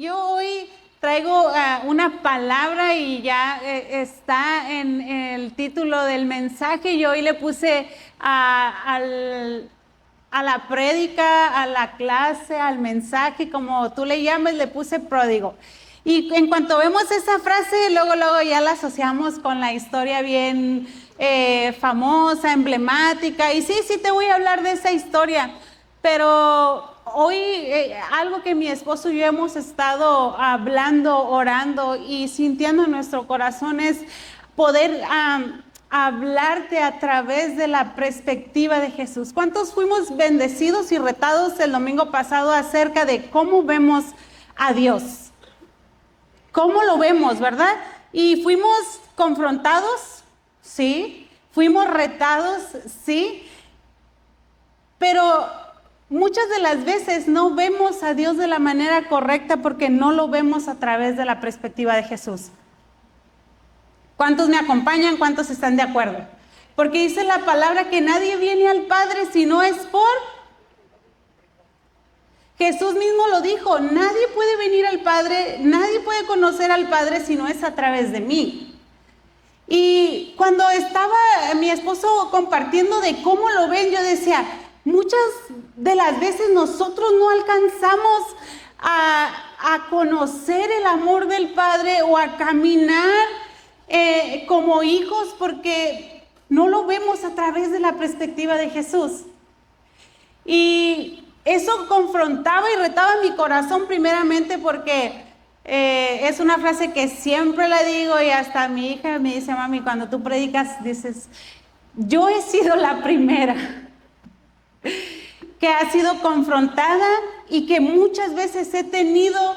yo hoy traigo una palabra y ya está en el título del mensaje. Yo hoy le puse a la prédica, a la clase, al mensaje, como tú le llames, le puse pródigo. Y en cuanto vemos esa frase, luego ya la asociamos con la historia bien famosa, emblemática. Y sí, te voy a hablar de esa historia. Pero hoy algo que mi esposo y yo hemos estado hablando, orando y sintiendo en nuestro corazón es poder hablarte a través de la perspectiva de Jesús. ¿Cuántos fuimos bendecidos y retados el domingo pasado acerca de cómo vemos a Dios? ¿Cómo lo vemos, verdad? Y fuimos confrontados, sí. Fuimos retados, sí. Pero muchas de las veces no vemos a Dios de la manera correcta porque no lo vemos a través de la perspectiva de Jesús. ¿Cuántos me acompañan? ¿Cuántos están de acuerdo? Porque dice la palabra que nadie viene al Padre si no es por... Jesús mismo lo dijo, nadie puede venir al Padre, nadie puede conocer al Padre si no es a través de mí. Y cuando estaba mi esposo compartiendo de cómo lo ven, yo decía, muchas de las veces nosotros no alcanzamos a conocer el amor del Padre o a caminar como hijos porque no lo vemos a través de la perspectiva de Jesús. Y eso confrontaba y retaba mi corazón primeramente porque es una frase que siempre la digo y hasta mi hija me dice, mami, cuando tú predicas dices, yo he sido la primera que ha sido confrontada y que muchas veces he tenido,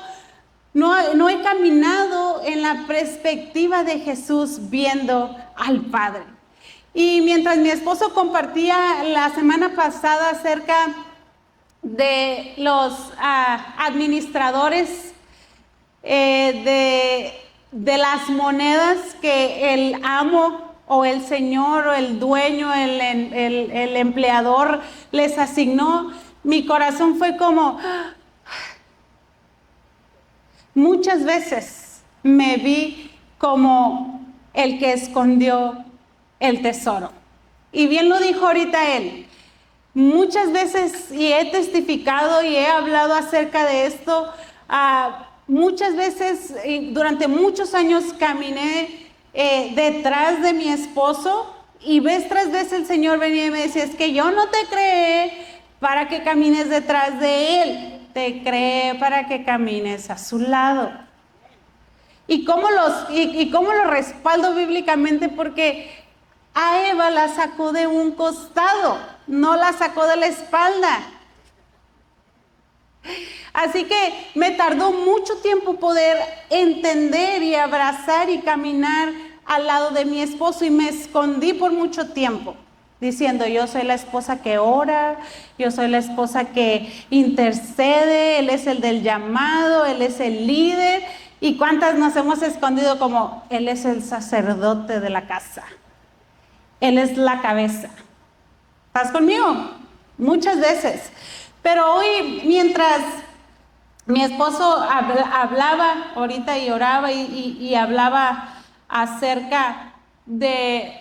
no he caminado en la perspectiva de Jesús viendo al Padre. Y mientras mi esposo compartía la semana pasada acerca de los administradores de las monedas que el amo o el señor o el dueño, el empleador les asignó, mi corazón fue como, muchas veces me vi como el que escondió el tesoro. Y bien lo dijo ahorita él. Muchas veces, y he testificado y he hablado acerca de esto, muchas veces, durante muchos años caminé detrás de mi esposo y vez tras vez el Señor venía y me decía, es que yo no te creé para que camines detrás de Él, te creé para que camines a su lado. ¿Y cómo lo respaldo bíblicamente? Porque a Eva la sacó de un costado, no la sacó de la espalda. Así que me tardó mucho tiempo poder entender y abrazar y caminar al lado de mi esposo y me escondí por mucho tiempo diciendo, yo soy la esposa que ora, yo soy la esposa que intercede, él es el del llamado, él es el líder. ¿Y cuántas nos hemos escondido como, él es el sacerdote de la casa? Él es la cabeza. ¿Estás conmigo? Muchas veces. Pero hoy, mientras mi esposo hablaba ahorita y oraba y hablaba acerca de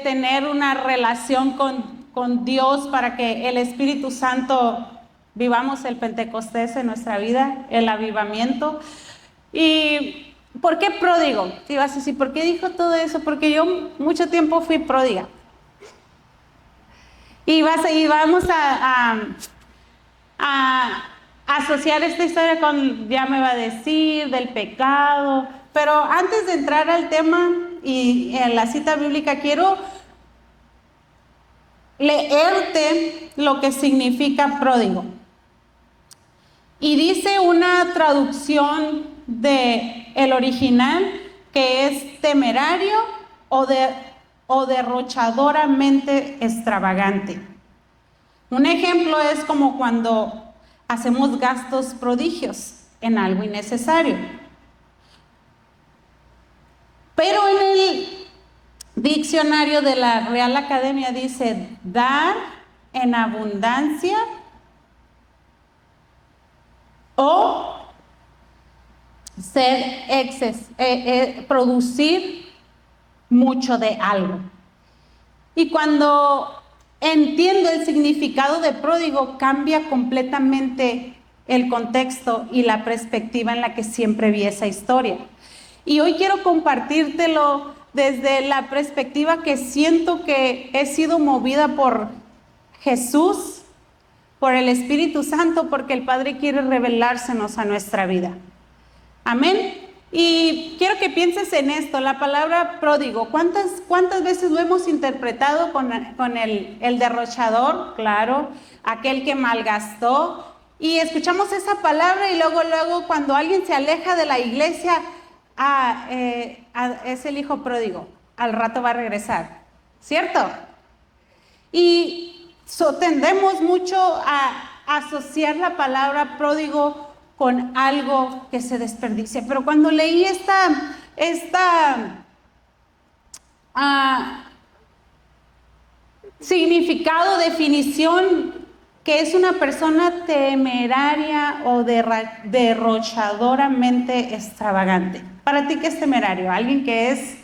tener una relación con Dios para que el Espíritu Santo vivamos el Pentecostés en nuestra vida, el avivamiento. ¿Y por qué pródigo? Te ibas a decir, ¿por qué dijo todo eso? Porque yo mucho tiempo fui pródiga. Y vamos a asociar esta historia con, ya me va a decir, del pecado. Pero antes de entrar al tema y en la cita bíblica, quiero leerte lo que significa pródigo. Y dice una traducción del original que es temerario o derrochadoramente extravagante. Un ejemplo es como cuando hacemos gastos prodigios en algo innecesario. Pero en el diccionario de la Real Academia dice dar en abundancia o producir mucho de algo. Y cuando entiendo el significado de pródigo, cambia completamente el contexto y la perspectiva en la que siempre vi esa historia. Y hoy quiero compartírtelo desde la perspectiva que siento que he sido movida por Jesús, por el Espíritu Santo, porque el Padre quiere revelársenos a nuestra vida. Amén. Y quiero que pienses en esto, la palabra pródigo. ¿Cuántas veces lo hemos interpretado con el derrochador? Claro, aquel que malgastó. Y escuchamos esa palabra y luego cuando alguien se aleja de la iglesia, es el hijo pródigo, al rato va a regresar, ¿cierto? Y tendemos mucho a asociar la palabra pródigo con algo que se desperdicia. Pero cuando leí esta significado, definición, que es una persona temeraria o derrochadoramente extravagante. ¿Para ti qué es temerario? Alguien que es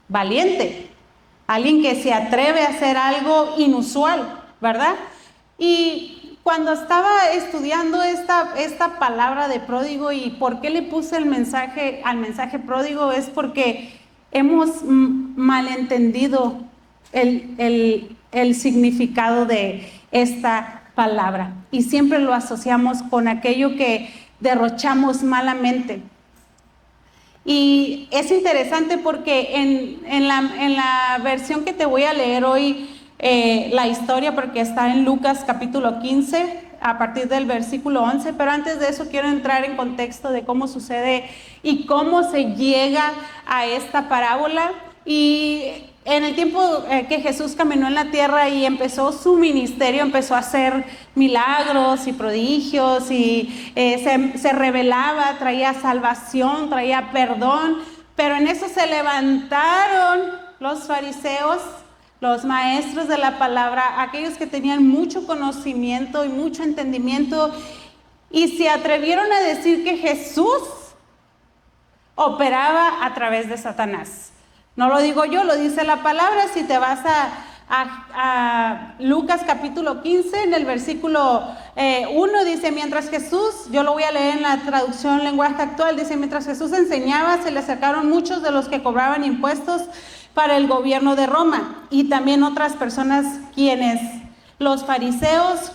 valiente, alguien que se atreve a hacer algo inusual, ¿verdad? Y cuando estaba estudiando esta palabra de pródigo y por qué le puse al mensaje pródigo, es porque hemos malentendido el significado de esta palabra y siempre lo asociamos con aquello que derrochamos malamente. Y es interesante porque en la versión que te voy a leer hoy, la historia, porque está en Lucas capítulo 15, a partir del versículo 11, pero antes de eso quiero entrar en contexto de cómo sucede y cómo se llega a esta parábola. Y en el tiempo que Jesús caminó en la tierra y empezó su ministerio, empezó a hacer milagros y prodigios y se revelaba, traía salvación, traía perdón, pero en eso se levantaron los fariseos, los maestros de la palabra, aquellos que tenían mucho conocimiento y mucho entendimiento, y se atrevieron a decir que Jesús operaba a través de Satanás. No lo digo yo, lo dice la palabra. Si te vas a Lucas capítulo 15, en el versículo 1, dice, mientras Jesús, yo lo voy a leer en la traducción lenguaje actual, dice, mientras Jesús enseñaba, se le acercaron muchos de los que cobraban impuestos para el gobierno de Roma, y también otras personas quienes los fariseos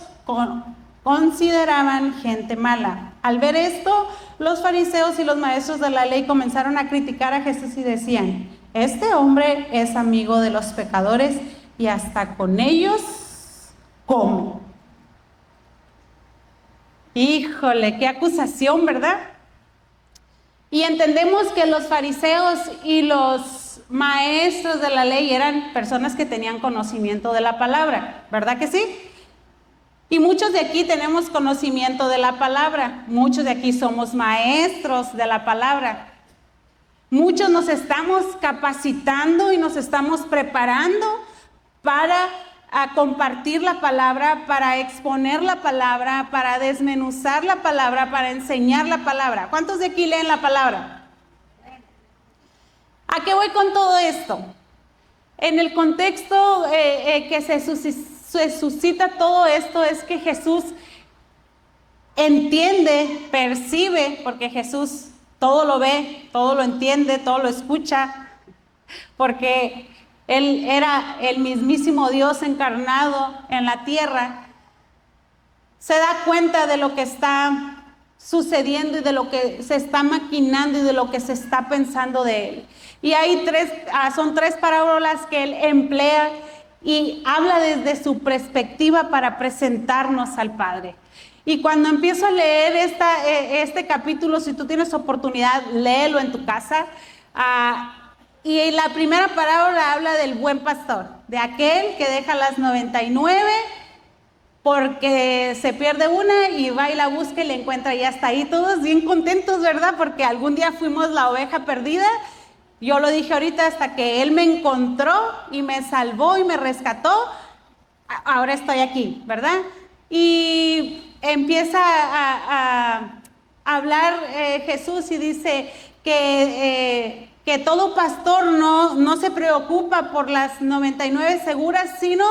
consideraban gente mala. Al ver esto, los fariseos y los maestros de la ley comenzaron a criticar a Jesús y decían, este hombre es amigo de los pecadores y hasta con ellos come. Híjole, qué acusación, ¿verdad? Y entendemos que los fariseos y los maestros de la ley eran personas que tenían conocimiento de la palabra, ¿verdad que sí? Y muchos de aquí tenemos conocimiento de la palabra, muchos de aquí somos maestros de la palabra. Muchos nos estamos capacitando y nos estamos preparando para compartir la palabra, para exponer la palabra, para desmenuzar la palabra, para enseñar la palabra. ¿Cuántos de aquí leen la palabra? ¿A qué voy con todo esto? En el contexto que se suscita todo esto es que Jesús entiende, percibe, porque Jesús todo lo ve, todo lo entiende, todo lo escucha, porque Él era el mismísimo Dios encarnado en la tierra. Se da cuenta de lo que está sucediendo y de lo que se está maquinando y de lo que se está pensando de Él. Y hay son tres parábolas que Él emplea y habla desde su perspectiva para presentarnos al Padre. Y cuando empiezo a leer este capítulo, si tú tienes oportunidad, léelo en tu casa. Y la primera parábola habla del buen pastor, de aquel que deja las 99 porque se pierde una y va y la busca y la encuentra y hasta ahí todos bien contentos, ¿verdad? Porque algún día fuimos la oveja perdida. Yo lo dije ahorita, hasta que Él me encontró y me salvó y me rescató, ahora estoy aquí, ¿verdad? Y empieza a hablar Jesús y dice que todo pastor no se preocupa por las 99 seguras, sino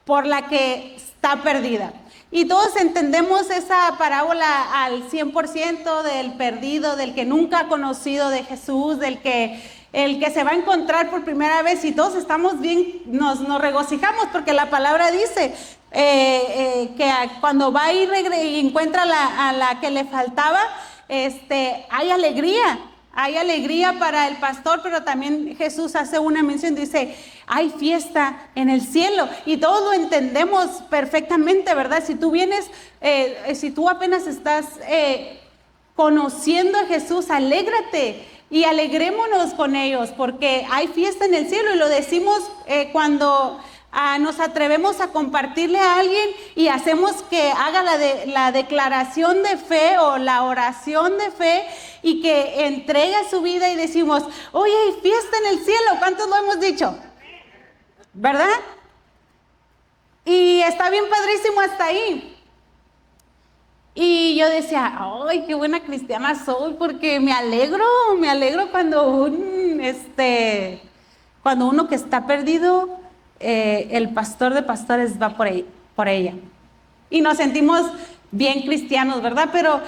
por la que está perdida. Y todos entendemos esa parábola al 100% del perdido, del que nunca ha conocido de Jesús, el que se va a encontrar por primera vez, y todos estamos bien, nos regocijamos porque la palabra dice que cuando va y encuentra a la que le faltaba, hay alegría. Hay alegría para el pastor, pero también Jesús hace una mención, dice, hay fiesta en el cielo, y todos lo entendemos perfectamente, ¿verdad? Si tú vienes, si tú apenas estás conociendo a Jesús, alégrate y alegrémonos con ellos, porque hay fiesta en el cielo, y lo decimos cuando nos atrevemos a compartirle a alguien y hacemos que haga la declaración de fe o la oración de fe y que entrega su vida, y decimos, oye, hay fiesta en el cielo. ¿Cuántos lo hemos dicho? ¿Verdad? Y está bien padrísimo hasta ahí. Y yo decía, ay, qué buena cristiana soy, porque me alegro cuando uno que está perdido, el pastor de pastores va por ella. Y nos sentimos bien cristianos, ¿verdad? Pero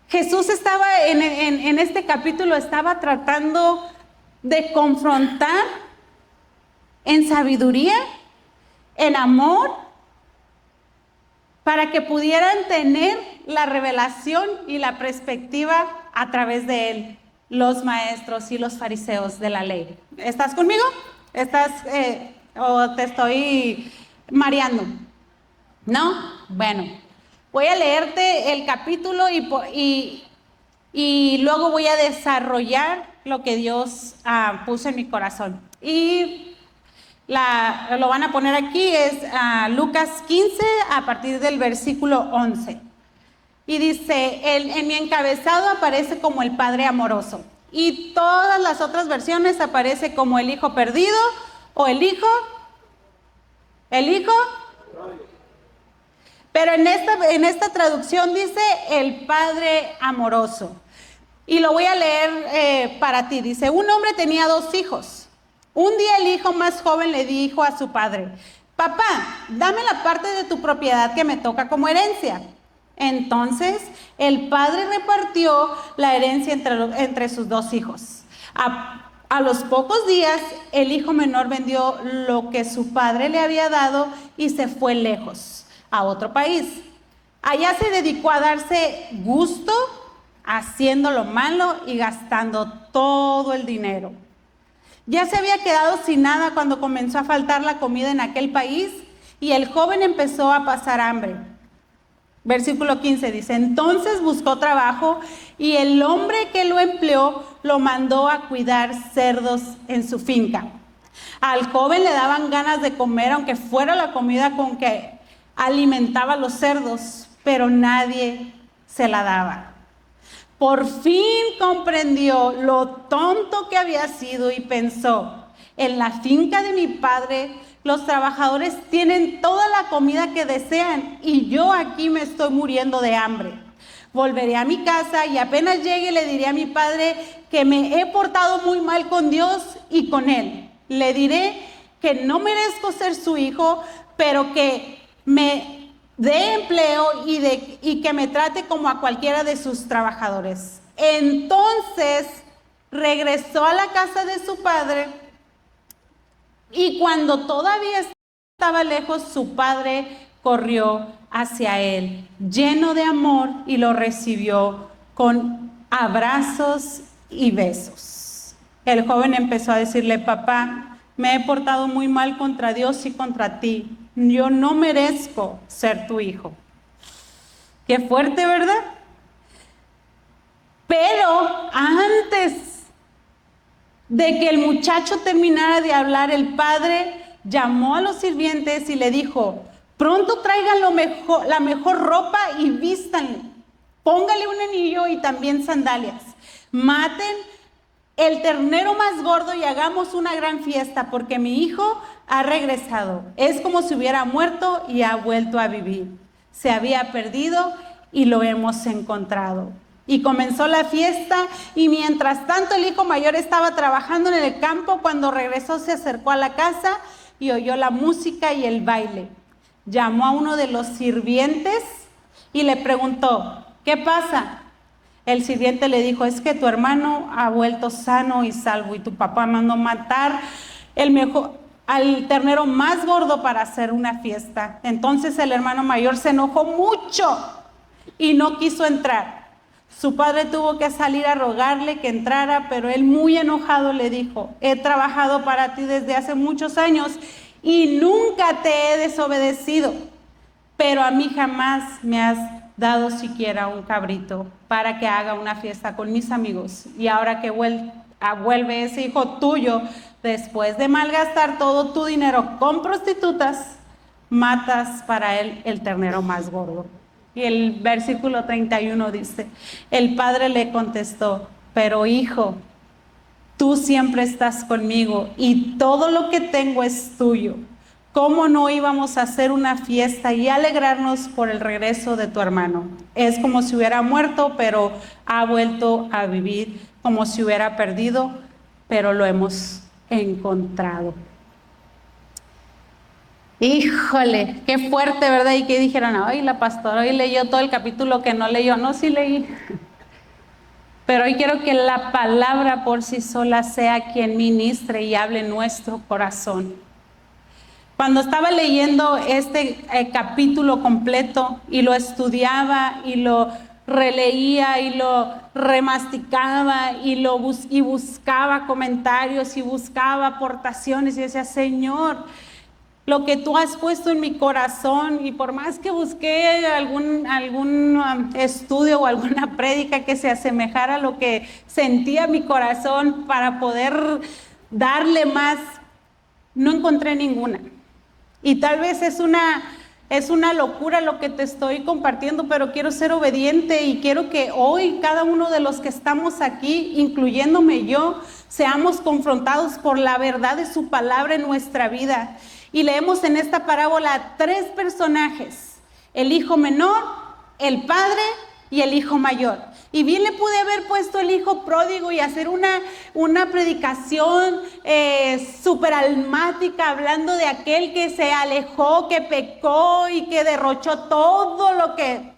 Jesús estaba en este capítulo, estaba tratando de confrontar en sabiduría, en amor, para que pudieran tener la revelación y la perspectiva a través de él, los maestros y los fariseos de la ley. ¿Estás conmigo? ¿Estás o te estoy mareando? ¿No? Bueno, voy a leerte el capítulo y luego voy a desarrollar lo que Dios puso en mi corazón. Y lo van a poner aquí, es Lucas 15 a partir del versículo 11. Y dice, en mi encabezado aparece como el Padre amoroso, y todas las otras versiones aparece como el Hijo perdido o el Hijo, pero en esta traducción dice el Padre amoroso. Y lo voy a leer para ti. Dice, un hombre tenía 2 hijos. Un día el hijo más joven le dijo a su padre, papá, dame la parte de tu propiedad que me toca como herencia. Entonces el padre repartió la herencia entre sus 2 hijos. A los pocos días, el hijo menor vendió lo que su padre le había dado y se fue lejos, a otro país. Allá se dedicó a darse gusto, haciendo lo malo y gastando todo el dinero. Ya se había quedado sin nada cuando comenzó a faltar la comida en aquel país, y el joven empezó a pasar hambre. Versículo 15 dice, entonces buscó trabajo, y el hombre que lo empleó lo mandó a cuidar cerdos en su finca. Al joven le daban ganas de comer, aunque fuera la comida con que alimentaba a los cerdos, pero nadie se la daba. Por fin comprendió lo tonto que había sido y pensó, en la finca de mi padre los trabajadores tienen toda la comida que desean y yo aquí me estoy muriendo de hambre. Volveré a mi casa y apenas llegue le diré a mi padre que me he portado muy mal con Dios y con él. Le diré que no merezco ser su hijo, pero que me dé empleo y que me trate como a cualquiera de sus trabajadores. Entonces regresó a la casa de su padre, y cuando todavía estaba lejos, su padre corrió hacia él, lleno de amor, y lo recibió con abrazos y besos. El joven empezó a decirle, papá, me he portado muy mal contra Dios y contra ti. Yo no merezco ser tu hijo. Qué fuerte, ¿verdad? Pero antes de que el muchacho terminara de hablar, el padre llamó a los sirvientes y le dijo, pronto traigan la mejor ropa y vístanle. Póngale un anillo y también sandalias. Maten el ternero más gordo y hagamos una gran fiesta, porque mi hijo ha regresado. Es como si hubiera muerto y ha vuelto a vivir. Se había perdido y lo hemos encontrado. Y comenzó la fiesta, y mientras tanto el hijo mayor estaba trabajando en el campo. Cuando regresó, se acercó a la casa y oyó la música y el baile. Llamó a uno de los sirvientes y le preguntó: ¿qué pasa? El sirviente le dijo: es que tu hermano ha vuelto sano y salvo, y tu papá mandó matar al ternero más gordo para hacer una fiesta. Entonces el hermano mayor se enojó mucho y no quiso entrar. Su padre tuvo que salir a rogarle que entrara, pero él, muy enojado, le dijo: he trabajado para ti desde hace muchos años y nunca te he desobedecido, pero a mí jamás me has dado siquiera un cabrito para que haga una fiesta con mis amigos. Y ahora que vuelve ese hijo tuyo, después de malgastar todo tu dinero con prostitutas, matas para él el ternero más gordo. Y el versículo 31 dice: el padre le contestó: pero hijo, tú siempre estás conmigo y todo lo que tengo es tuyo. ¿Cómo no íbamos a hacer una fiesta y alegrarnos por el regreso de tu hermano? Es como si hubiera muerto, pero ha vuelto a vivir, como si hubiera perdido, pero lo hemos encontrado. Híjole, qué fuerte, ¿verdad? Y que dijeron: ay, la pastora hoy leyó todo el capítulo que no leyó. No, sí leí. Pero hoy quiero que la palabra por sí sola sea quien ministre y hable en nuestro corazón. Cuando estaba leyendo este capítulo completo y lo estudiaba y lo releía y lo remasticaba y buscaba comentarios y buscaba aportaciones, y decía: Señor, lo que tú has puesto en mi corazón, y por más que busqué algún estudio o alguna prédica que se asemejara a lo que sentía mi corazón para poder darle más, no encontré ninguna. Y tal vez es una locura lo que te estoy compartiendo, pero quiero ser obediente y quiero que hoy cada uno de los que estamos aquí, incluyéndome yo, seamos confrontados por la verdad de su palabra en nuestra vida. Y leemos en esta parábola 3 personajes: el hijo menor, el padre y el hijo mayor. Y bien le pude haber puesto el hijo pródigo y hacer una predicación súper almática, hablando de aquel que se alejó, que pecó y que derrochó todo lo que...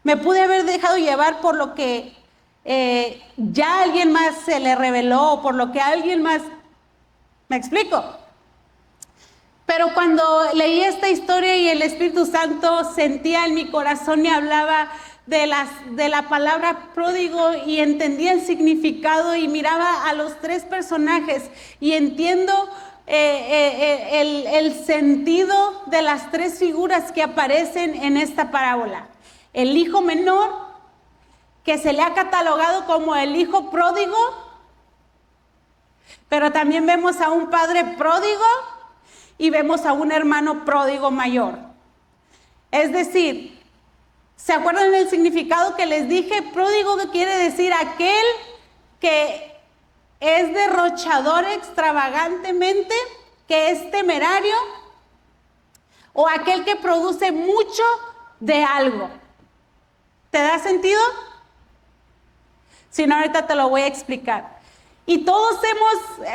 Me pude haber dejado llevar por lo que ya alguien más se le reveló, por lo que alguien más... ¿Me explico? Pero cuando leí esta historia y el Espíritu Santo sentía en mi corazón, me hablaba de la palabra pródigo, y entendía el significado y miraba a los 3 personajes y entiendo el sentido de las 3 figuras que aparecen en esta parábola. El hijo menor, que se le ha catalogado como el hijo pródigo, pero también vemos a un padre pródigo y vemos a un hermano pródigo mayor. Es decir, ¿se acuerdan del significado que les dije? Pródigo, que quiere decir aquel que es derrochador extravagantemente, que es temerario, o aquel que produce mucho de algo. ¿Te da sentido? Si no, ahorita te lo voy a explicar. Y todos hemos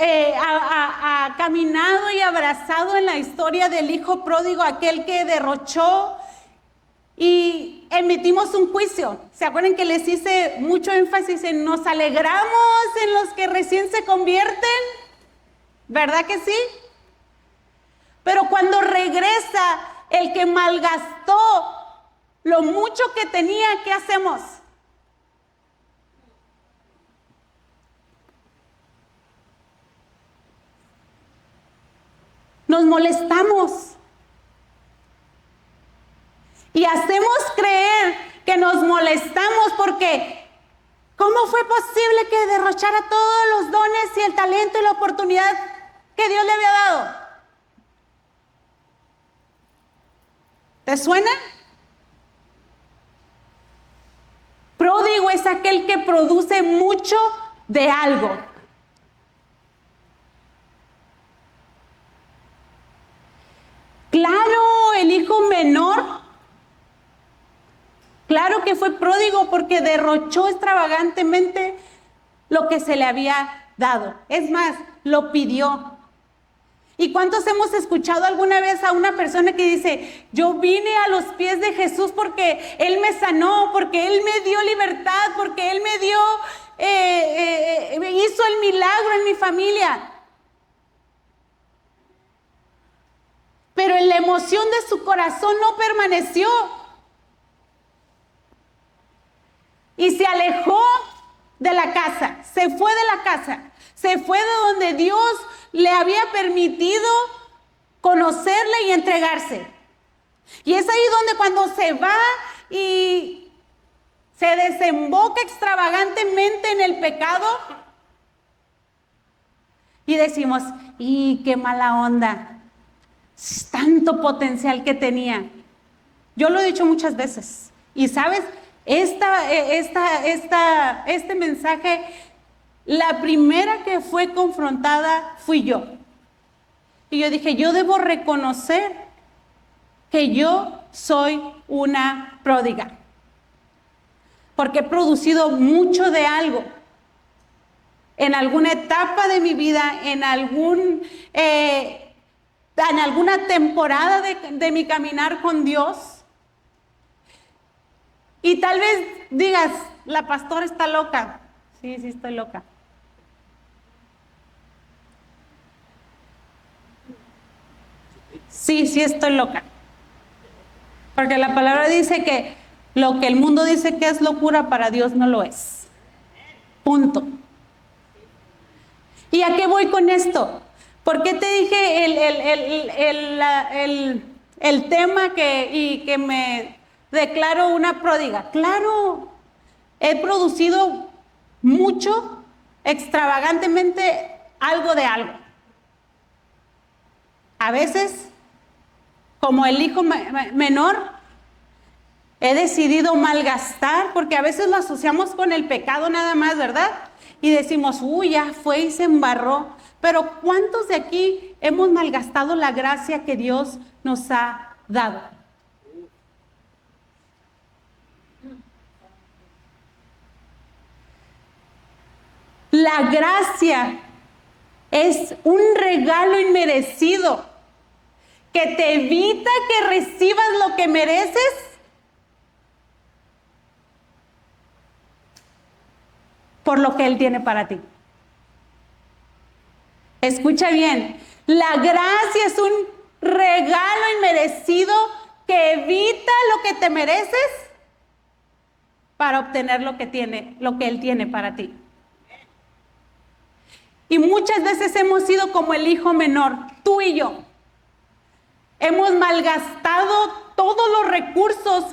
caminado y abrazado en la historia del hijo pródigo, aquel que derrochó, y emitimos un juicio. ¿Se acuerdan que les hice mucho énfasis en nos alegramos en los que recién se convierten? ¿Verdad que sí? Pero cuando regresa el que malgastó lo mucho que tenía, ¿qué hacemos? Nos molestamos y hacemos creer que nos molestamos porque ¿cómo fue posible que derrochara todos los dones y el talento y la oportunidad que Dios le había dado? ¿Te suena? Pródigo es aquel que produce mucho de algo. Claro, el hijo menor, claro que fue pródigo porque derrochó extravagantemente lo que se le había dado. Es más, lo pidió. ¿Y cuántos hemos escuchado alguna vez a una persona que dice, yo vine a los pies de Jesús porque Él me sanó, porque Él me dio libertad, porque Él me dio, hizo el milagro en mi familia? Pero en la emoción de su corazón no permaneció. Y se alejó de la casa, se fue de la casa, se fue de donde Dios le había permitido conocerle y entregarse. Y es ahí donde cuando se va y se desemboca extravagantemente en el pecado y decimos, ¡y qué mala onda! Tanto potencial que tenía. Yo lo he dicho muchas veces. Y sabes, este mensaje, la primera que fue confrontada fui yo. Y yo dije, yo debo reconocer que yo soy una pródiga. Porque he producido mucho de algo. En alguna etapa de mi vida, en alguna temporada de mi caminar con Dios. Y tal vez digas, la pastora está loca. Sí, estoy loca. Sí, estoy loca. Porque la palabra dice que lo que el mundo dice que es locura, para Dios no lo es. Punto. ¿Y a qué voy con esto? ¿Por qué te dije el tema que me declaro una pródiga? Claro, he producido mucho, extravagantemente, algo de algo. A veces, como el hijo menor, he decidido malgastar, porque a veces lo asociamos con el pecado nada más, ¿verdad? Y decimos, ya fue y se embarró. Pero ¿cuántos de aquí hemos malgastado la gracia que Dios nos ha dado? La gracia es un regalo inmerecido que te evita que recibas lo que mereces. Por lo que Él tiene para ti. Escucha bien, la gracia es un regalo inmerecido que evita lo que te mereces para obtener lo que Él tiene para ti. Y muchas veces hemos sido como el hijo menor, tú y yo. Hemos malgastado todos los recursos,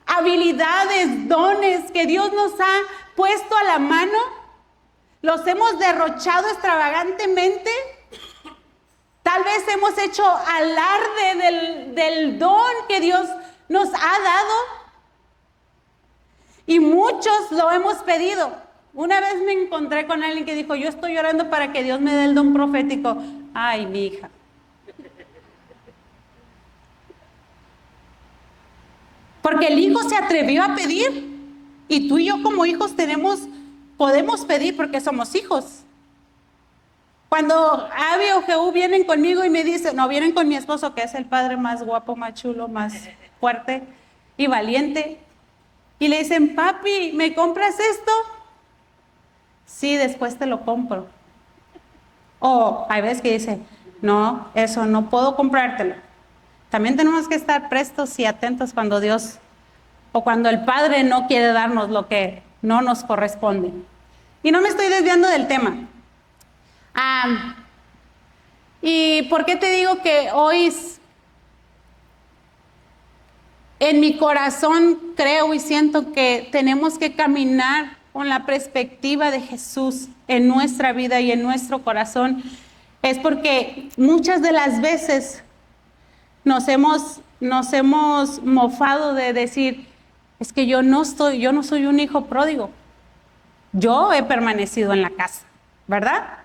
habilidades, dones que Dios nos ha puesto a la mano. Los hemos derrochado extravagantemente. Tal vez hemos hecho alarde del don que Dios nos ha dado. Y muchos lo hemos pedido. Una vez me encontré con alguien que dijo, yo estoy orando para que Dios me dé el don profético. Ay, mi hija. Porque el hijo se atrevió a pedir. Y tú y yo como hijos podemos pedir porque somos hijos. Cuando Abby o Jehú vienen conmigo y me dicen, no, vienen con mi esposo que es el padre más guapo, más chulo, más fuerte y valiente. Y le dicen, papi, ¿me compras esto? Sí, después te lo compro. O hay veces que dice, no, eso no puedo comprártelo. También tenemos que estar prestos y atentos cuando Dios o cuando el Padre no quiere darnos lo que no nos corresponde. Y no me estoy desviando del tema. ¿Y por qué te digo que hoy en mi corazón creo y siento que tenemos que caminar con la perspectiva de Jesús en nuestra vida y en nuestro corazón? Es porque muchas de las veces nos hemos mofado de decir, es que yo no soy un hijo pródigo. Yo he permanecido en la casa, ¿verdad?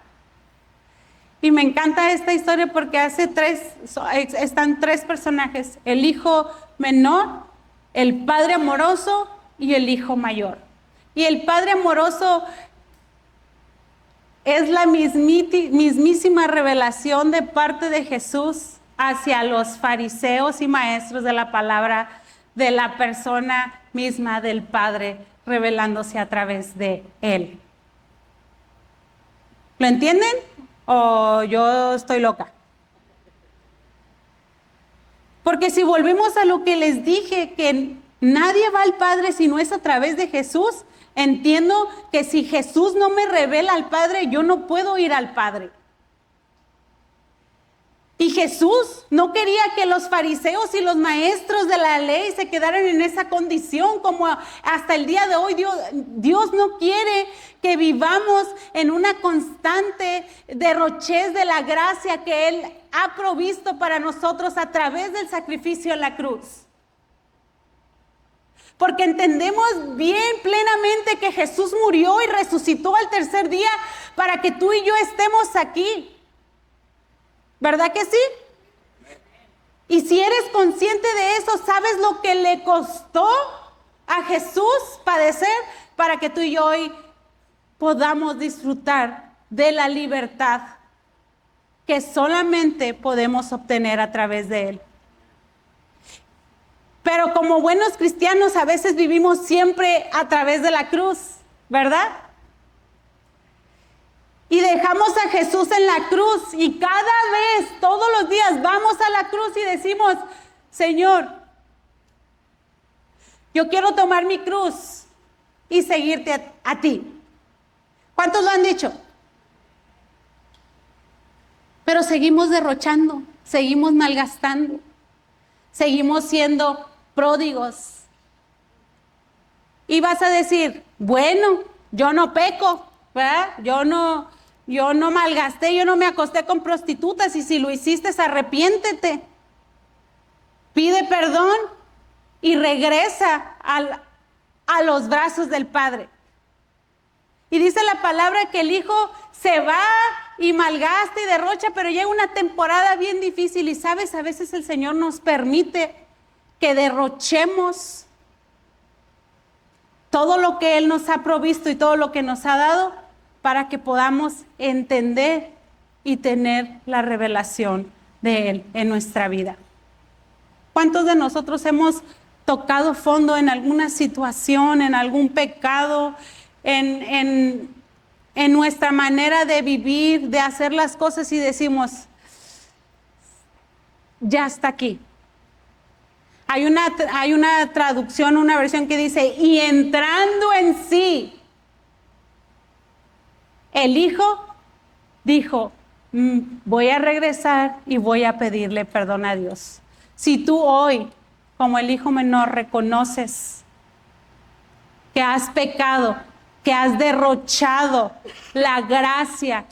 Y me encanta esta historia porque están tres personajes: el hijo menor, el padre amoroso y el hijo mayor. Y el Padre amoroso es la mismísima revelación de parte de Jesús hacia los fariseos y maestros de la palabra, de la persona misma del Padre, revelándose a través de Él. ¿Lo entienden? ¿O yo estoy loca? Porque si volvemos a lo que les dije, que nadie va al Padre si no es a través de Jesús, entiendo que si Jesús no me revela al Padre, yo no puedo ir al Padre. Y Jesús no quería que los fariseos y los maestros de la ley se quedaran en esa condición, como hasta el día de hoy Dios no quiere que vivamos en una constante derrochez de la gracia que Él ha provisto para nosotros a través del sacrificio en la cruz. Porque entendemos bien plenamente que Jesús murió y resucitó al tercer día para que tú y yo estemos aquí. ¿Verdad que sí? Y si eres consciente de eso, ¿sabes lo que le costó a Jesús padecer para que tú y yo hoy podamos disfrutar de la libertad que solamente podemos obtener a través de Él? Pero como buenos cristianos a veces vivimos siempre a través de la cruz, ¿verdad? Y dejamos a Jesús en la cruz y cada vez, todos los días, vamos a la cruz y decimos, Señor, yo quiero tomar mi cruz y seguirte a ti. ¿Cuántos lo han dicho? Pero seguimos derrochando, seguimos malgastando, seguimos siendo pródigos. Y vas a decir, bueno, yo no peco, ¿verdad? Yo no malgasté, yo no me acosté con prostitutas, y si lo hiciste, arrepiéntete. Pide perdón y regresa a los brazos del Padre. Y dice la palabra que el Hijo se va y malgasta y derrocha, pero llega una temporada bien difícil y sabes, a veces el Señor nos permite que derrochemos todo lo que Él nos ha provisto y todo lo que nos ha dado para que podamos entender y tener la revelación de Él en nuestra vida. ¿Cuántos de nosotros hemos tocado fondo en alguna situación, en algún pecado, en nuestra manera de vivir, de hacer las cosas y decimos, ya está aquí? Hay una traducción, una versión que dice, y entrando en sí, el Hijo dijo, voy a regresar y voy a pedirle perdón a Dios. Si tú hoy, como el hijo menor, reconoces que has pecado, que has derrochado la gracia,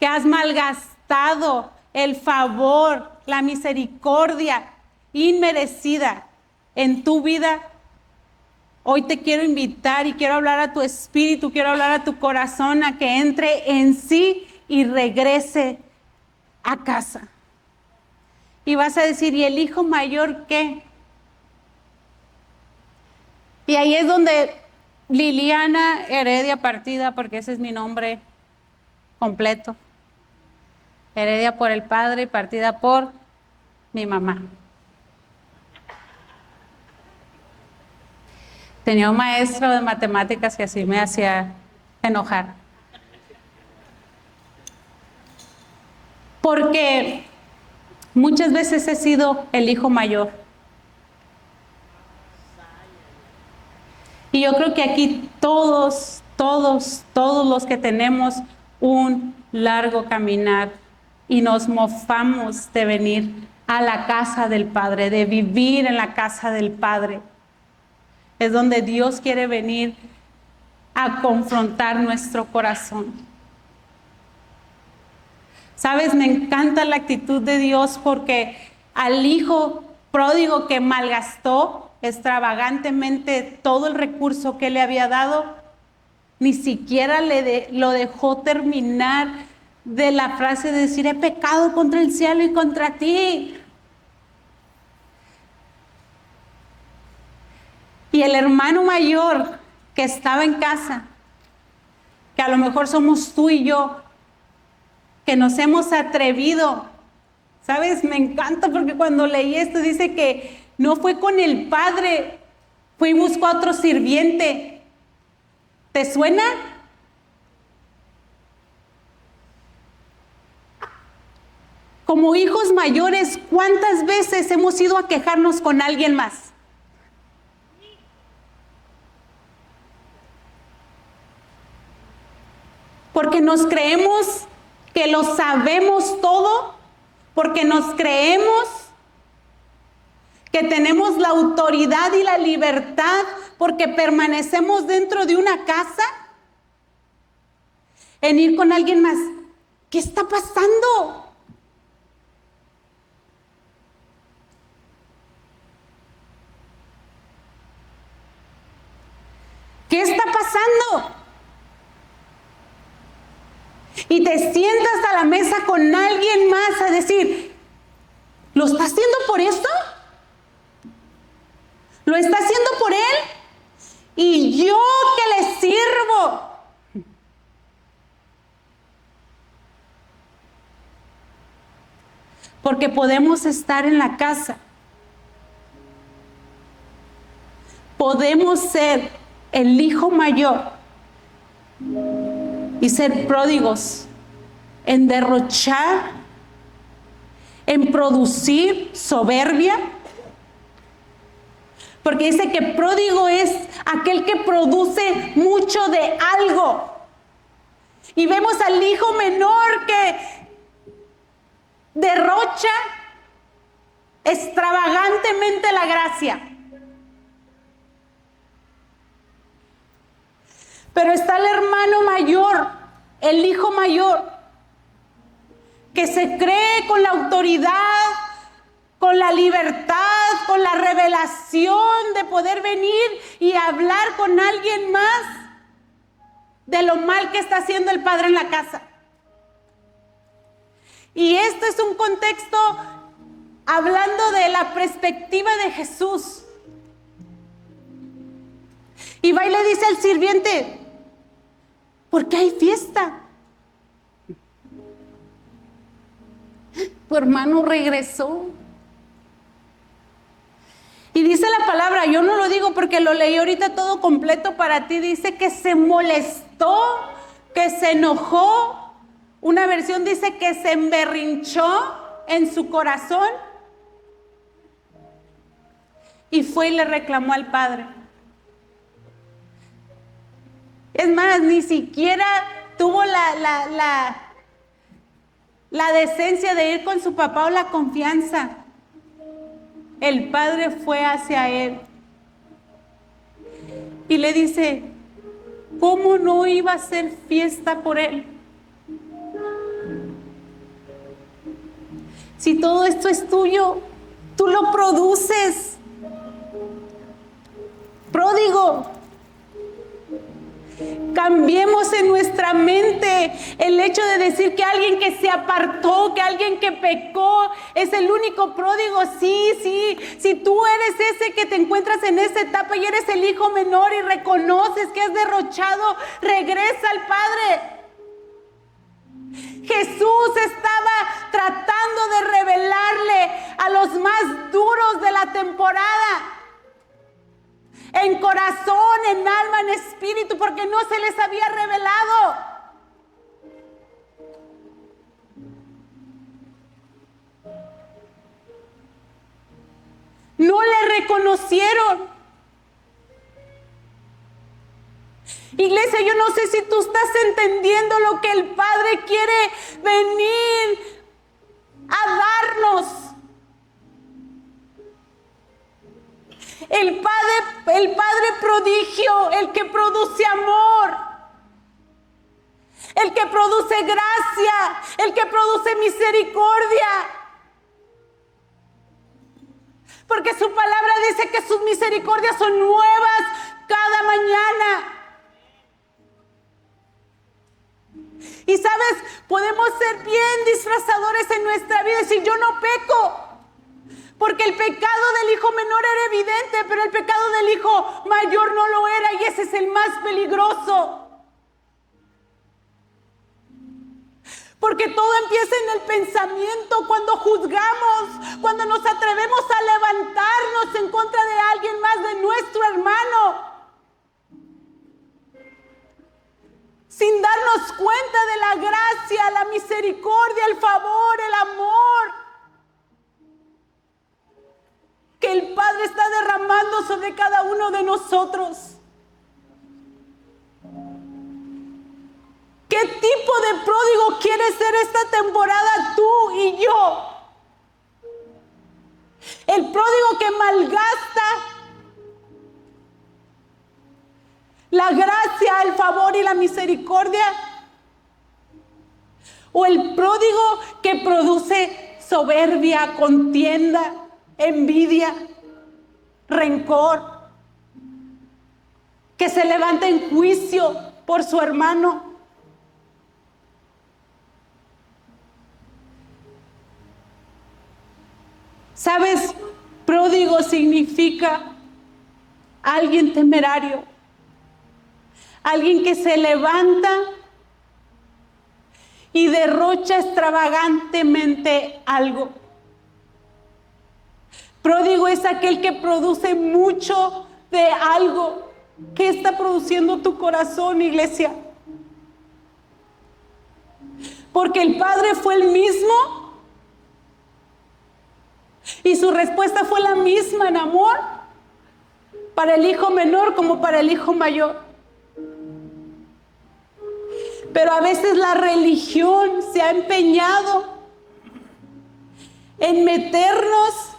que has malgastado el favor, la misericordia inmerecida en tu vida, hoy te quiero invitar y quiero hablar a tu espíritu, quiero hablar a tu corazón a que entre en sí y regrese a casa. Y vas a decir, ¿y el hijo mayor qué? Y ahí es donde Liliana Heredia Partida, porque ese es mi nombre completo. Heredia por el padre y Partida por mi mamá. Tenía un maestro de matemáticas que así me hacía enojar. Porque muchas veces he sido el hijo mayor. Y yo creo que aquí todos los que tenemos un largo caminar y nos mofamos de venir a la casa del Padre, de vivir en la casa del Padre. Es donde Dios quiere venir a confrontar nuestro corazón. ¿Sabes? Me encanta la actitud de Dios porque al hijo pródigo que malgastó extravagantemente todo el recurso que le había dado, ni siquiera lo dejó terminar de la frase de decir, he pecado contra el cielo y contra ti. Y el hermano mayor que estaba en casa, que a lo mejor somos tú y yo, que nos hemos atrevido. ¿Sabes? Me encanta porque cuando leí esto dice que no fue con el padre, fue y buscó a otro sirviente. ¿Te suena? Como hijos mayores, ¿cuántas veces hemos ido a quejarnos con alguien más? Porque nos creemos que lo sabemos todo, porque nos creemos que tenemos la autoridad y la libertad, porque permanecemos dentro de una casa, en ir con alguien más. ¿Qué está pasando? ¿Qué está pasando? Y te sientas a la mesa con alguien más a decir, ¿lo está haciendo por esto? ¿Lo está haciendo por él? ¿Y yo que le sirvo? Porque podemos estar en la casa. Podemos ser el hijo mayor y ser pródigos en derrochar, en producir soberbia. Porque dice que pródigo es aquel que produce mucho de algo. Y vemos al hijo menor que derrocha extravagantemente la gracia. Pero está el hermano mayor, el hijo mayor, que se cree con la autoridad, con la libertad, con la revelación de poder venir y hablar con alguien más de lo mal que está haciendo el padre en la casa. Y esto es un contexto hablando de la perspectiva de Jesús. Y va y le dice al sirviente, ¿por qué hay fiesta? Tu hermano regresó. Y dice la palabra, yo no lo digo porque lo leí ahorita todo completo para ti, dice que se molestó, que se enojó. Una versión dice que se emberrinchó en su corazón y fue y le reclamó al padre. Es más, ni siquiera tuvo la decencia de ir con su papá o la confianza. El padre fue hacia él y le dice, ¿cómo no iba a ser fiesta por él? Si todo esto es tuyo, tú lo produces. Pródigo. Cambiemos en nuestra mente el hecho de decir que alguien que se apartó, que alguien que pecó es el único pródigo. Sí, si tú eres ese que te encuentras en esa etapa y eres el hijo menor y reconoces que has derrochado, regresa al Padre. Jesús estaba tratando de revelarle a los más duros de la temporada, en corazón, en alma, en espíritu, porque no se les había revelado. No le reconocieron. Iglesia, yo no sé si tú estás entendiendo lo que el Padre quiere venir a darnos. El Padre prodigio, el que produce amor, el que produce gracia, el que produce misericordia. Porque su palabra dice que sus misericordias son nuevas cada mañana. Y sabes, podemos ser bien disfrazadores en nuestra vida y decir, yo no peco. Porque el pecado del hijo menor era evidente, pero el pecado del hijo mayor no lo era, y ese es el más peligroso. Porque todo empieza en el pensamiento, cuando juzgamos, cuando nos atrevemos a levantarnos en contra de alguien más, de nuestro hermano, sin darnos cuenta de la gracia, la misericordia, el favor, el amor que el Padre está derramando sobre cada uno de nosotros. ¿Qué tipo de pródigo quieres ser esta temporada tú y yo? El pródigo que malgasta la gracia, el favor y la misericordia, o el pródigo que produce soberbia, contienda, envidia, rencor, que se levanta en juicio por su hermano. ¿Sabes? Pródigo significa alguien temerario, alguien que se levanta y derrocha extravagantemente algo. Pródigo es aquel que produce mucho de algo. ¿Qué está produciendo tu corazón, iglesia? Porque el Padre fue el mismo y su respuesta fue la misma en amor para el hijo menor como para el hijo mayor. Pero a veces la religión se ha empeñado en meternos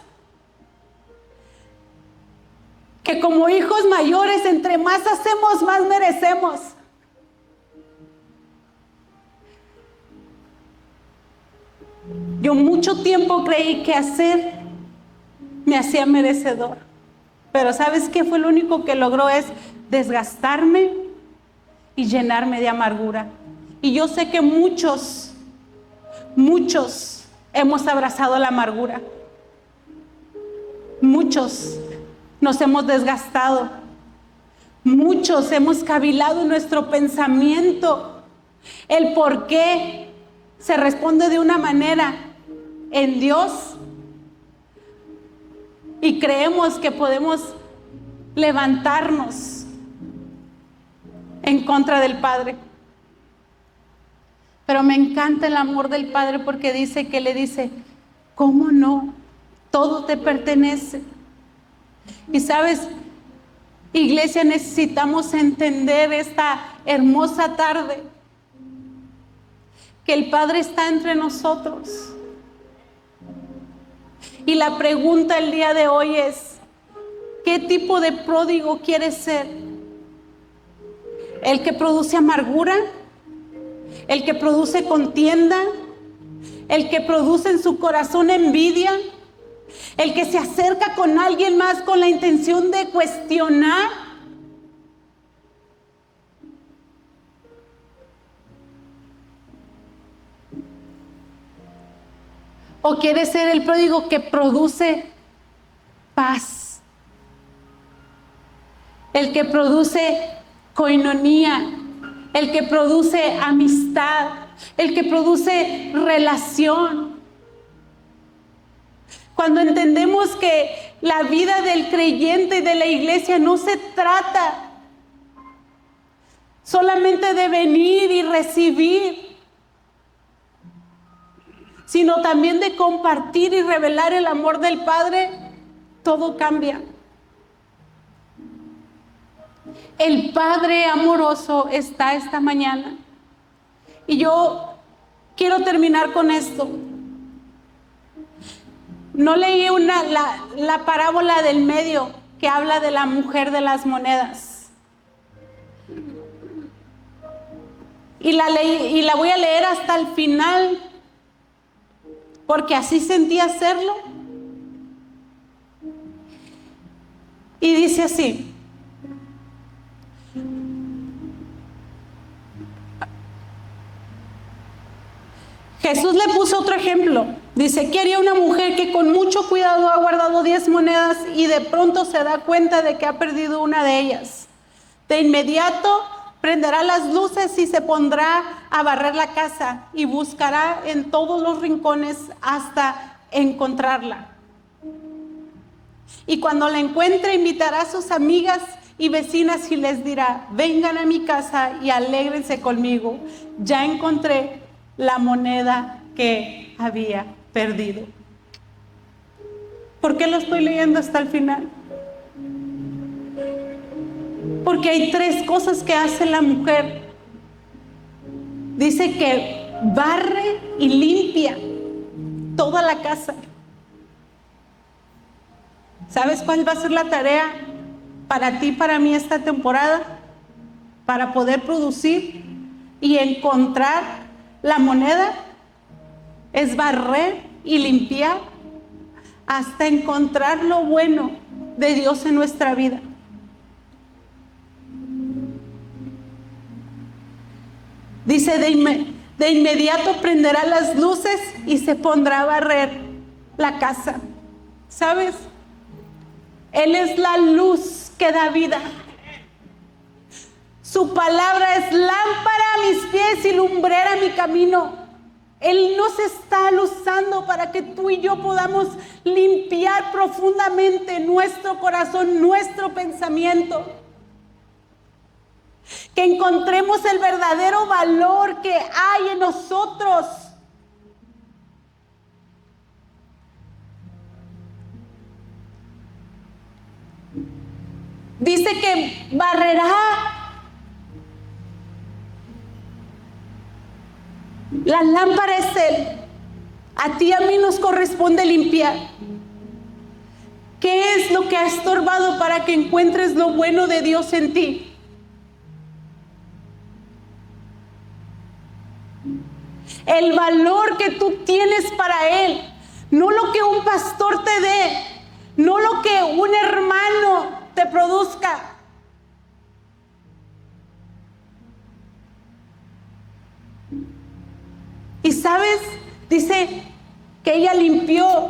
que como hijos mayores, entre más hacemos, más merecemos. Yo mucho tiempo creí que hacer me hacía merecedor. Pero ¿sabes qué? Fue lo único que logró es desgastarme y llenarme de amargura. Y yo sé que muchos hemos abrazado la amargura. Muchos nos hemos desgastado. Muchos hemos cavilado en nuestro pensamiento. El por qué se responde de una manera en Dios. Y creemos que podemos levantarnos en contra del Padre. Pero me encanta el amor del Padre porque dice que le dice, ¿cómo no? Todo te pertenece. Y sabes, iglesia, necesitamos entender esta hermosa tarde que el Padre está entre nosotros. Y la pregunta el día de hoy es, ¿qué tipo de pródigo quieres ser? ¿El que produce amargura? ¿El que produce contienda? ¿El que produce en su corazón envidia? ¿El que se acerca con alguien más con la intención de cuestionar? ¿O quieres ser el pródigo que produce paz? El que produce coinonía, el que produce amistad, el que produce relación. Cuando entendemos que la vida del creyente y de la iglesia no se trata solamente de venir y recibir, sino también de compartir y revelar el amor del Padre, todo cambia. El Padre amoroso está esta mañana. Y yo quiero terminar con esto. No leí la parábola del medio que habla de la mujer de las monedas. Y la voy a leer hasta el final, porque así sentí hacerlo. Y dice así: Jesús le puso otro ejemplo. Dice, ¿qué haría una mujer que con mucho cuidado ha guardado 10 monedas y de pronto se da cuenta de que ha perdido una de ellas? De inmediato prenderá las luces y se pondrá a barrer la casa y buscará en todos los rincones hasta encontrarla. Y cuando la encuentre, invitará a sus amigas y vecinas y les dirá, vengan a mi casa y alégrense conmigo. Ya encontré la moneda que había perdido. ¿Por qué lo estoy leyendo hasta el final? Porque hay 3 cosas que hace la mujer. Dice que barre y limpia toda la casa. ¿Sabes cuál va a ser la tarea para ti, para mí esta temporada? Para poder producir y encontrar la moneda, es barrer y limpiar hasta encontrar lo bueno de Dios en nuestra vida. Dice, de inmediato prenderá las luces y se pondrá a barrer la casa. ¿Sabes? Él es la luz que da vida. Su palabra es lámpara a mis pies y lumbrera a mi camino. Él nos está usando para que tú y yo podamos limpiar profundamente nuestro corazón, nuestro pensamiento. Que encontremos el verdadero valor que hay en nosotros. Dice que barrerá la lámpara, es Él. A ti y a mí nos corresponde limpiar. ¿Qué es lo que ha estorbado para que encuentres lo bueno de Dios en ti? El valor que tú tienes para Él, no lo que un pastor te dé, no lo que un hermano te produzca. Y sabes, dice que ella limpió,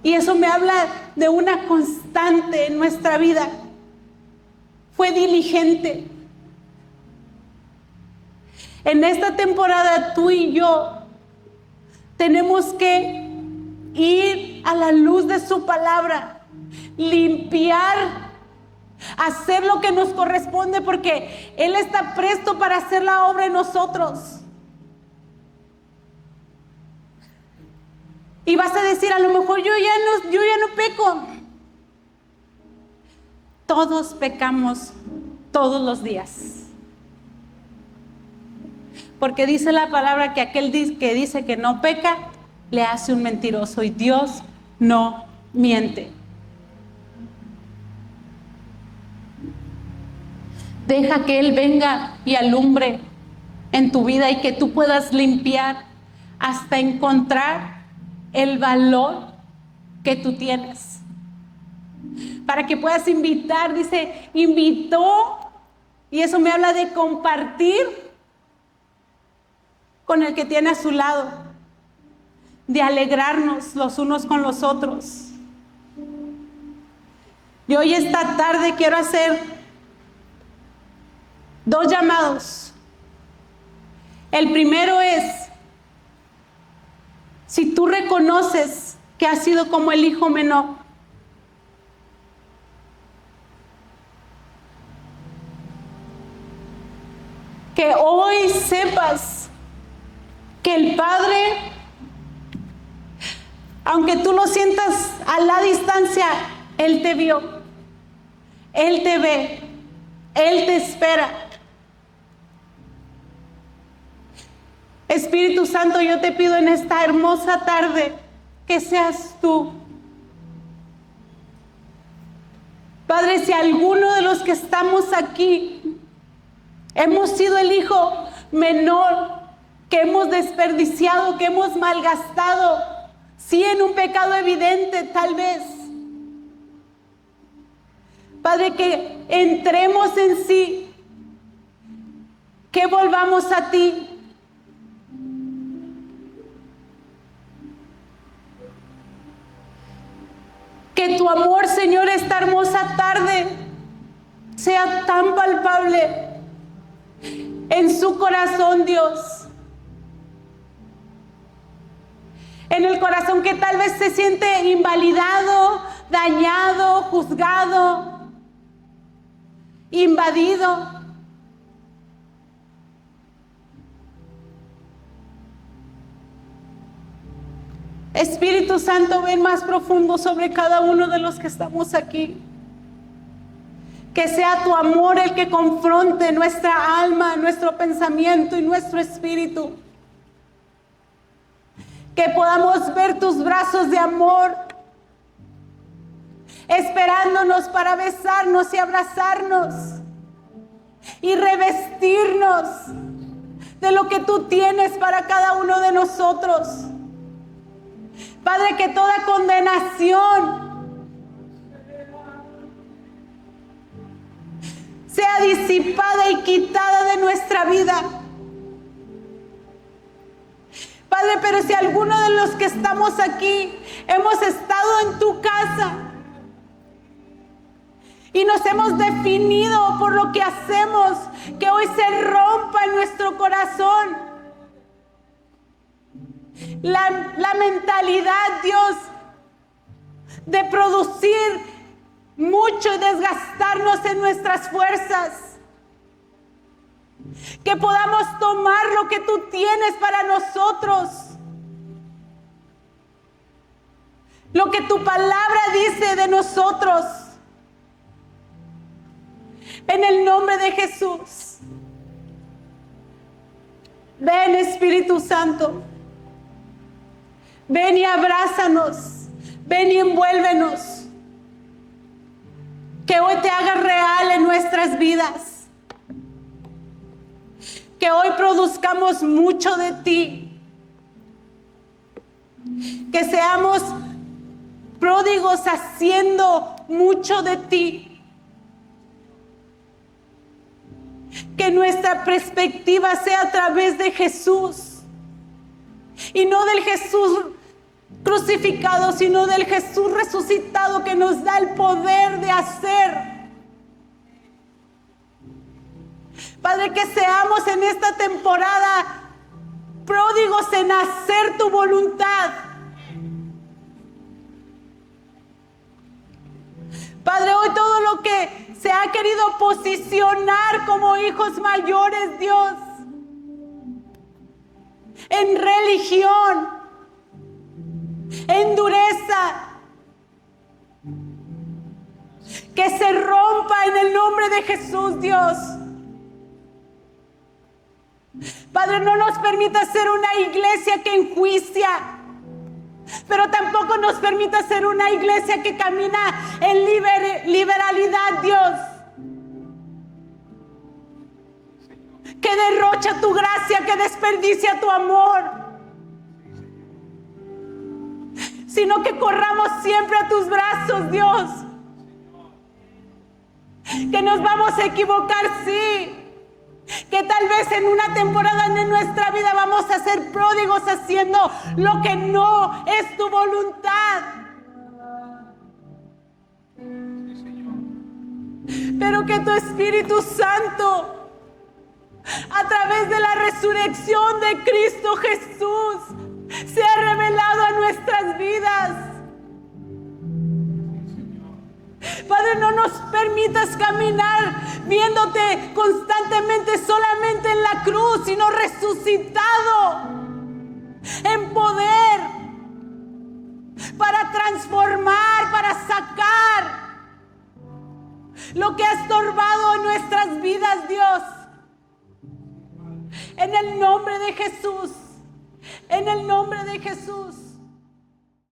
y eso me habla de una constante en nuestra vida. Fue diligente. En esta temporada tú y yo tenemos que ir a la luz de su palabra, limpiar, hacer lo que nos corresponde, porque Él está presto para hacer la obra en nosotros. Y vas a decir, a lo mejor yo ya no peco. Todos pecamos todos los días. Porque dice la palabra que aquel que dice que no peca, le hace un mentiroso, y Dios no miente. Deja que Él venga y alumbre en tu vida y que tú puedas limpiar hasta encontrar el valor que tú tienes. Para que puedas invitar, dice, invitó, y eso me habla de compartir con el que tiene a su lado, de alegrarnos los unos con los otros. Y hoy esta tarde quiero hacer 2 llamados. El primero es, si tú reconoces que has sido como el hijo menor, que hoy sepas que el Padre, aunque tú lo sientas a la distancia, Él te vio, Él te ve, Él te espera. Espíritu Santo, yo te pido en esta hermosa tarde que seas tú. Padre, si alguno de los que estamos aquí hemos sido el hijo menor, que hemos desperdiciado, que hemos malgastado, sí, en un pecado evidente tal vez. Padre, que entremos en sí, que volvamos a ti. tu amor, Señor, esta hermosa tarde sea tan palpable en su corazón, Dios. En el corazón que tal vez se siente invalidado, dañado, juzgado, invadido. Espíritu Santo, ven más profundo sobre cada uno de los que estamos aquí. Que sea tu amor el que confronte nuestra alma, nuestro pensamiento y nuestro espíritu. Que podamos ver tus brazos de amor, esperándonos para besarnos y abrazarnos y revestirnos de lo que tú tienes para cada uno de nosotros. Padre, que toda condenación sea disipada y quitada de nuestra vida. Padre, pero si alguno de los que estamos aquí hemos estado en tu casa y nos hemos definido por lo que hacemos, que hoy se rompa en nuestro corazón la mentalidad, Dios, de producir mucho y desgastarnos en nuestras fuerzas. Que podamos tomar lo que tú tienes para nosotros, lo que tu palabra dice de nosotros. En el nombre de Jesús. Ven, Espíritu Santo. Ven y abrázanos. Ven y envuélvenos. Que hoy te hagas real en nuestras vidas. Que hoy produzcamos mucho de ti. Que seamos pródigos haciendo mucho de ti. Que nuestra perspectiva sea a través de Jesús. Y no del Jesús crucificado, sino del Jesús resucitado que nos da el poder de hacer. Padre, que seamos en esta temporada pródigos en hacer tu voluntad. Padre, hoy todo lo que se ha querido posicionar como hijos mayores, Dios, en religión, en dureza, que se rompa en el nombre de Jesús, Dios. Padre, no nos permita ser una iglesia que enjuicia, pero tampoco nos permita ser una iglesia que camina en liberalidad, Dios. Que derrocha tu gracia, que desperdicia tu amor. Sino que corramos siempre a tus brazos, Dios. Que nos vamos a equivocar, sí. Que tal vez en una temporada de nuestra vida vamos a ser pródigos haciendo lo que no es tu voluntad. Pero que tu Espíritu Santo, a través de la resurrección de Cristo Jesús, sea revelado a nuestras vidas. Padre, no nos permitas caminar viéndote constantemente solamente en la cruz, sino resucitado en poder para transformar, para sacar lo que ha estorbado en nuestras vidas, Dios. En el nombre de Jesús, en el nombre de Jesús.